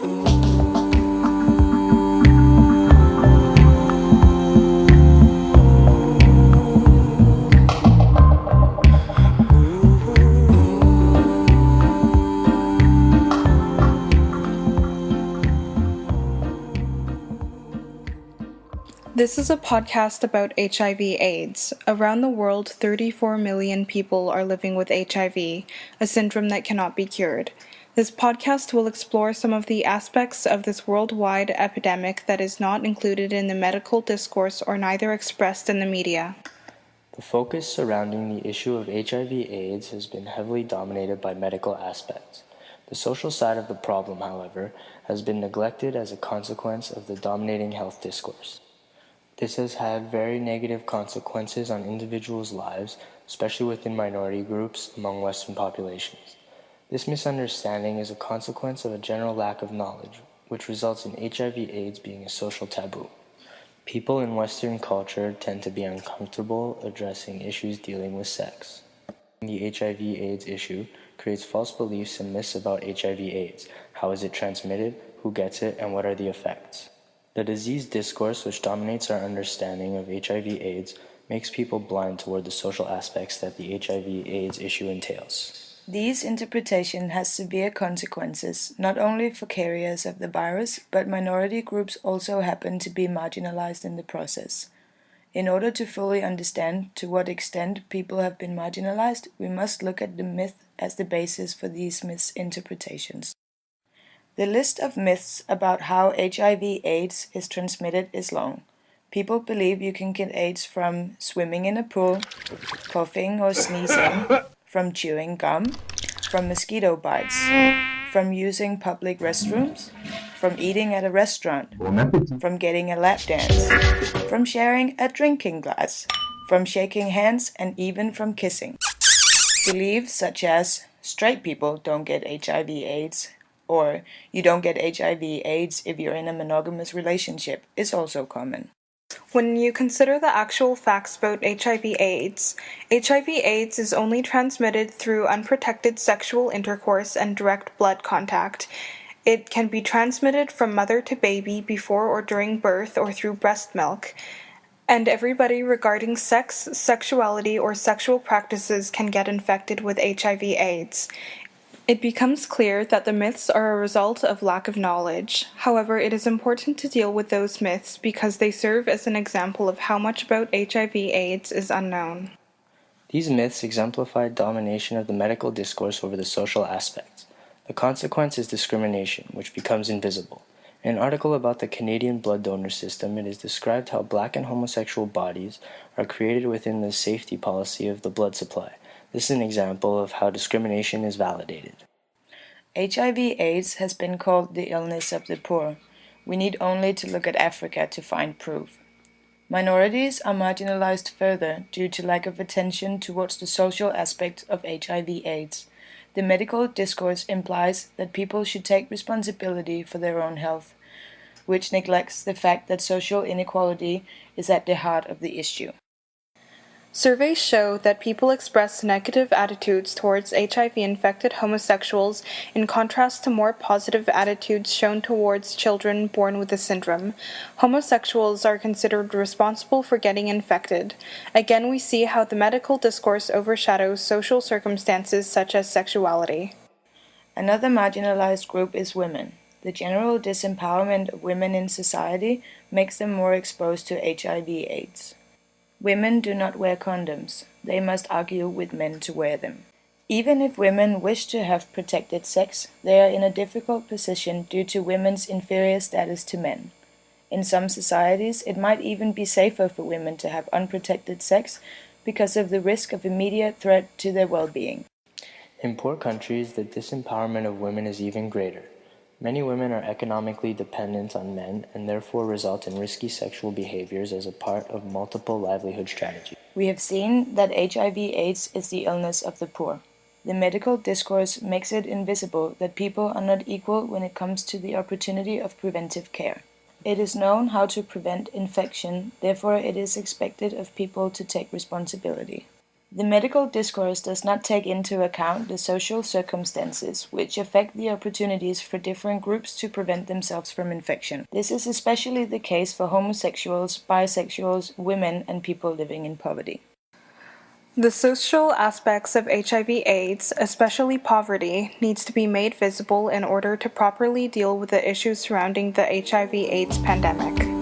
This is a podcast about HIV/AIDS. Around the world, 34 million people are living with HIV, a syndrome that cannot be cured. This podcast will explore some of the aspects of this worldwide epidemic that is not included in the medical discourse or neither expressed in the media. The focus surrounding the issue of HIV/AIDS has been heavily dominated by medical aspects. The social side of the problem, however, has been neglected as a consequence of the dominating health discourse. This has had very negative consequences on individuals' lives, especially within minority groups among Western populations. This misunderstanding is a consequence of a general lack of knowledge, which results in HIV/AIDS being a social taboo. People in Western culture tend to be uncomfortable addressing issues dealing with sex. The HIV/AIDS issue creates false beliefs and myths about HIV/AIDS. How is it transmitted? Who gets it? And what are the effects? The disease discourse, which dominates our understanding of HIV/AIDS, makes people blind toward the social aspects that the HIV/AIDS issue entails. These interpretation has severe consequences, not only for carriers of the virus, but minority groups also happen to be marginalized in the process. In order to fully understand to what extent people have been marginalized, we must look at the myth as the basis for these misinterpretations. The list of myths about how HIV/AIDS is transmitted is long. People believe you can get AIDS from swimming in a pool, coughing or sneezing, from chewing gum, from mosquito bites, from using public restrooms, from eating at a restaurant, from getting a lap dance, from sharing a drinking glass, from shaking hands, and even from kissing. Beliefs such as straight people don't get HIV/AIDS, or you don't get HIV/AIDS if you're in a monogamous relationship is also common. When you consider the actual facts about HIV/AIDS, HIV/AIDS is only transmitted through unprotected sexual intercourse and direct blood contact. It can be transmitted from mother to baby before or during birth or through breast milk. And everybody regarding sex, sexuality, or sexual practices can get infected with HIV/AIDS. It becomes clear that the myths are a result of lack of knowledge. However, it is important to deal with those myths because they serve as an example of how much about HIV/AIDS is unknown. These myths exemplify domination of the medical discourse over the social aspects. The consequence is discrimination, which becomes invisible. In an article about the Canadian blood donor system, it is described how Black and homosexual bodies are created within the safety policy of the blood supply. This is an example of how discrimination is validated. HIV/AIDS has been called the illness of the poor. We need only to look at Africa to find proof. Minorities are marginalized further due to lack of attention towards the social aspect of HIV/AIDS. The medical discourse implies that people should take responsibility for their own health, which neglects the fact that social inequality is at the heart of the issue. Surveys show that people express negative attitudes towards HIV-infected homosexuals in contrast to more positive attitudes shown towards children born with the syndrome. Homosexuals are considered responsible for getting infected. Again, we see how the medical discourse overshadows social circumstances such as sexuality. Another marginalized group is women. The general disempowerment of women in society makes them more exposed to HIV/AIDS. Women do not wear condoms. They must argue with men to wear them. Even if women wish to have protected sex, they are in a difficult position due to women's inferior status to men. In some societies, it might even be safer for women to have unprotected sex because of the risk of immediate threat to their well-being. In poor countries, the disempowerment of women is even greater. Many women are economically dependent on men and therefore result in risky sexual behaviors as a part of multiple livelihood strategies. We have seen that HIV/AIDS is the illness of the poor. The medical discourse makes it invisible that people are not equal when it comes to the opportunity of preventive care. It is known how to prevent infection, therefore it is expected of people to take responsibility. The medical discourse does not take into account the social circumstances which affect the opportunities for different groups to prevent themselves from infection. This is especially the case for homosexuals, bisexuals, women, and people living in poverty. The social aspects of HIV/AIDS, especially poverty, needs to be made visible in order to properly deal with the issues surrounding the HIV/AIDS pandemic.